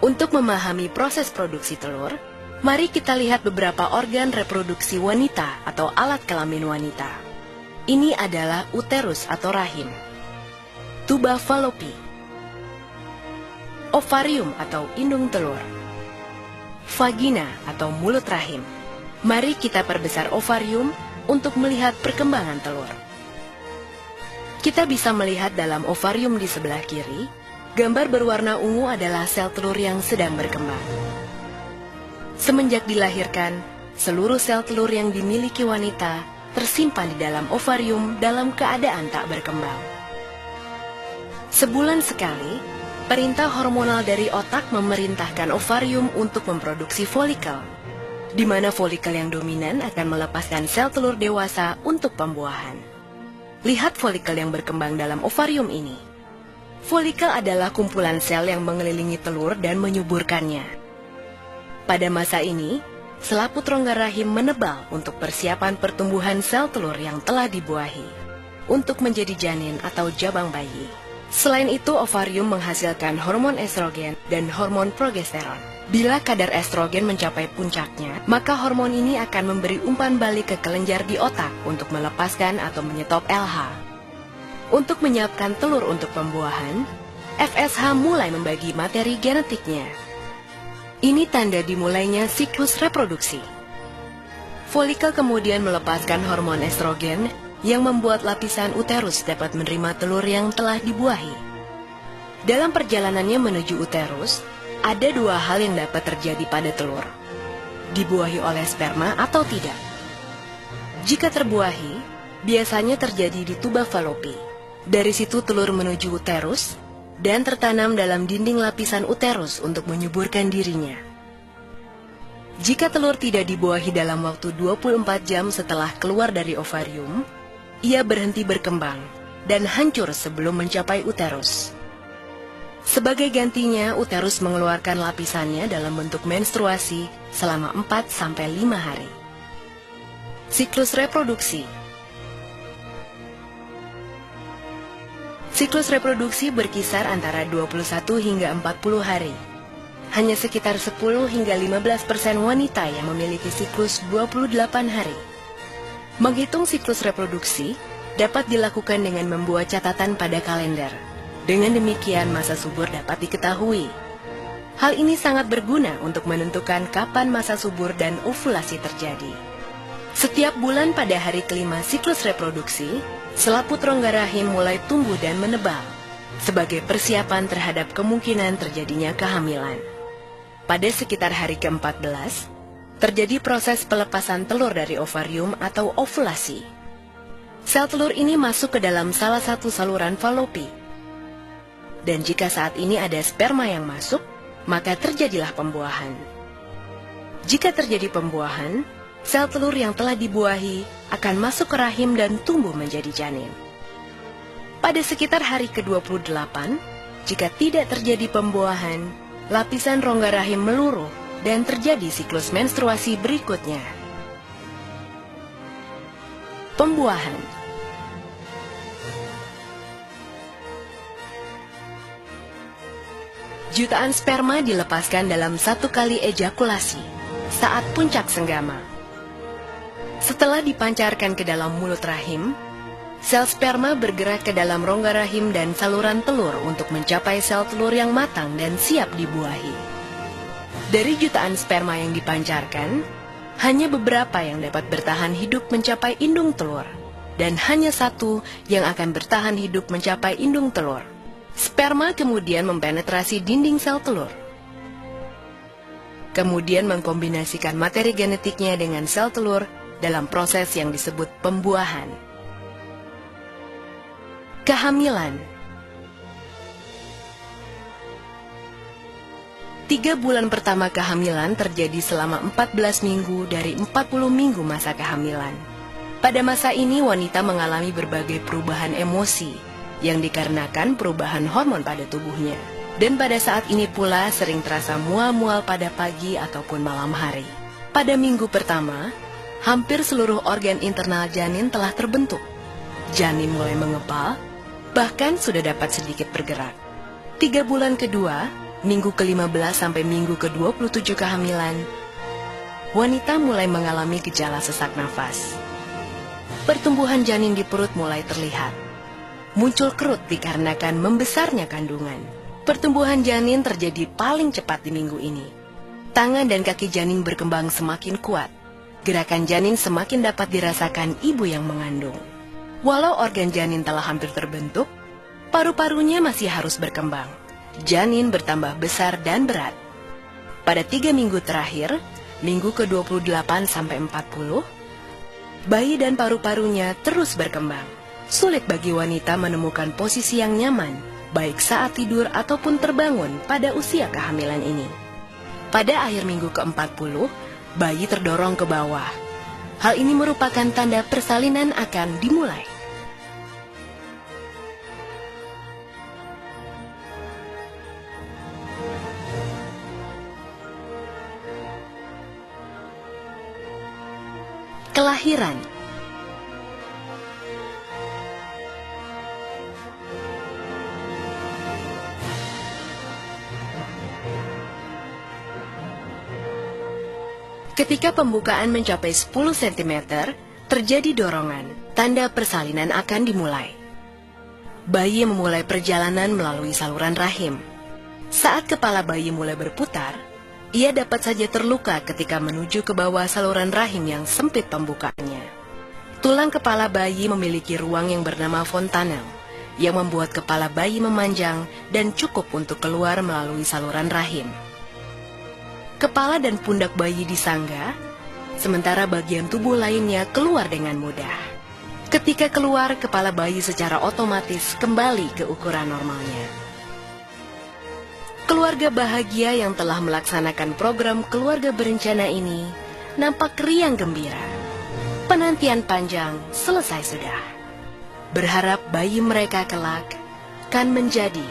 Untuk memahami proses produksi telur, mari kita lihat beberapa organ reproduksi wanita atau alat kelamin wanita. Ini adalah uterus atau rahim, tuba falopi, ovarium atau indung telur, vagina atau mulut rahim. Mari kita perbesar ovarium untuk melihat perkembangan telur. Kita bisa melihat dalam ovarium di sebelah kiri, gambar berwarna ungu adalah sel telur yang sedang berkembang. Semenjak dilahirkan, seluruh sel telur yang dimiliki wanita tersimpan di dalam ovarium dalam keadaan tak berkembang. Sebulan sekali, perintah hormonal dari otak memerintahkan ovarium untuk memproduksi folikel, di mana folikel yang dominan akan melepaskan sel telur dewasa untuk pembuahan. Lihat folikel yang berkembang dalam ovarium ini. Folikel adalah kumpulan sel yang mengelilingi telur dan menyuburkannya. Pada masa ini, selaput rongga rahim menebal untuk persiapan pertumbuhan sel telur yang telah dibuahi, untuk menjadi janin atau jabang bayi. Selain itu, ovarium menghasilkan hormon estrogen dan hormon progesteron. Bila kadar estrogen mencapai puncaknya, maka hormon ini akan memberi umpan balik ke kelenjar di otak untuk melepaskan atau menyetop LH. Untuk menyiapkan telur untuk pembuahan, FSH mulai membagi materi genetiknya. Ini tanda dimulainya siklus reproduksi. Folikel kemudian melepaskan hormon estrogen yang membuat lapisan uterus dapat menerima telur yang telah dibuahi. Dalam perjalanannya menuju uterus, ada dua hal yang dapat terjadi pada telur: dibuahi oleh sperma atau tidak. Jika terbuahi, biasanya terjadi di tuba falopi. Dari situ telur menuju uterus dan tertanam dalam dinding lapisan uterus untuk menyuburkan dirinya. Jika telur tidak dibuahi dalam waktu 24 jam setelah keluar dari ovarium, ia berhenti berkembang dan hancur sebelum mencapai uterus. Sebagai gantinya, uterus mengeluarkan lapisannya dalam bentuk menstruasi selama 4-5 hari. Siklus reproduksi. Siklus reproduksi berkisar antara 21 hingga 40 hari. Hanya sekitar 10 hingga 15% wanita yang memiliki siklus 28 hari. Menghitung siklus reproduksi dapat dilakukan dengan membuat catatan pada kalender. Dengan demikian, masa subur dapat diketahui. Hal ini sangat berguna untuk menentukan kapan masa subur dan ovulasi terjadi. Setiap bulan pada hari kelima siklus reproduksi, selaput rongga rahim mulai tumbuh dan menebal, sebagai persiapan terhadap kemungkinan terjadinya kehamilan. Pada sekitar hari ke-14, terjadi proses pelepasan telur dari ovarium atau ovulasi. Sel telur ini masuk ke dalam salah satu saluran falopi. Dan jika saat ini ada sperma yang masuk, maka terjadilah pembuahan. Jika terjadi pembuahan, sel telur yang telah dibuahi akan masuk ke rahim dan tumbuh menjadi janin. Pada sekitar hari ke-28, jika tidak terjadi pembuahan, lapisan rongga rahim meluruh dan terjadi siklus menstruasi berikutnya. Pembuahan. Jutaan sperma dilepaskan dalam satu kali ejakulasi saat puncak senggama. Setelah dipancarkan ke dalam mulut rahim, sel sperma bergerak ke dalam rongga rahim dan saluran telur untuk mencapai sel telur yang matang dan siap dibuahi. Dari jutaan sperma yang dipancarkan, hanya beberapa yang dapat bertahan hidup mencapai indung telur, dan hanya satu yang akan bertahan hidup mencapai indung telur. Sperma kemudian mempenetrasi dinding sel telur. Kemudian mengkombinasikan materi genetiknya dengan sel telur dalam proses yang disebut pembuahan. Kehamilan. 3 bulan pertama kehamilan terjadi selama 14 minggu dari 40 minggu masa kehamilan. Pada masa ini wanita mengalami berbagai perubahan emosi yang dikarenakan perubahan hormon pada tubuhnya. Dan pada saat ini pula sering terasa mual-mual pada pagi ataupun malam hari. Pada minggu pertama, hampir seluruh organ internal janin telah terbentuk. Janin mulai mengepal, bahkan sudah dapat sedikit bergerak. 3 bulan kedua, Minggu ke-15 sampai minggu ke-27 kehamilan, wanita mulai mengalami gejala sesak nafas. Pertumbuhan janin di perut mulai terlihat. Muncul kerut dikarenakan membesarnya kandungan. Pertumbuhan janin terjadi paling cepat di minggu ini. Tangan dan kaki janin berkembang semakin kuat. Gerakan janin semakin dapat dirasakan ibu yang mengandung. Walau organ janin telah hampir terbentuk, paru-parunya masih harus berkembang. Janin bertambah besar dan berat. Pada 3 minggu terakhir, minggu ke-28 sampai 40, bayi dan paru-parunya terus berkembang. Sulit bagi wanita menemukan posisi yang nyaman, baik saat tidur ataupun terbangun pada usia kehamilan ini. Pada akhir minggu ke-40, bayi terdorong ke bawah. Hal ini merupakan tanda persalinan akan dimulai. Kelahiran. Ketika pembukaan mencapai 10 cm, terjadi dorongan, tanda persalinan akan dimulai. Bayi memulai perjalanan melalui saluran rahim. Saat kepala bayi mulai berputar, ia dapat saja terluka ketika menuju ke bawah saluran rahim yang sempit pembukaannya. Tulang kepala bayi memiliki ruang yang bernama fontanel, yang membuat kepala bayi memanjang dan cukup untuk keluar melalui saluran rahim. Kepala dan pundak bayi disangga, sementara bagian tubuh lainnya keluar dengan mudah. Ketika keluar, kepala bayi secara otomatis kembali ke ukuran normalnya. Keluarga bahagia yang telah melaksanakan program keluarga berencana ini nampak riang gembira. Penantian panjang selesai sudah. Berharap bayi mereka kelak kan menjadi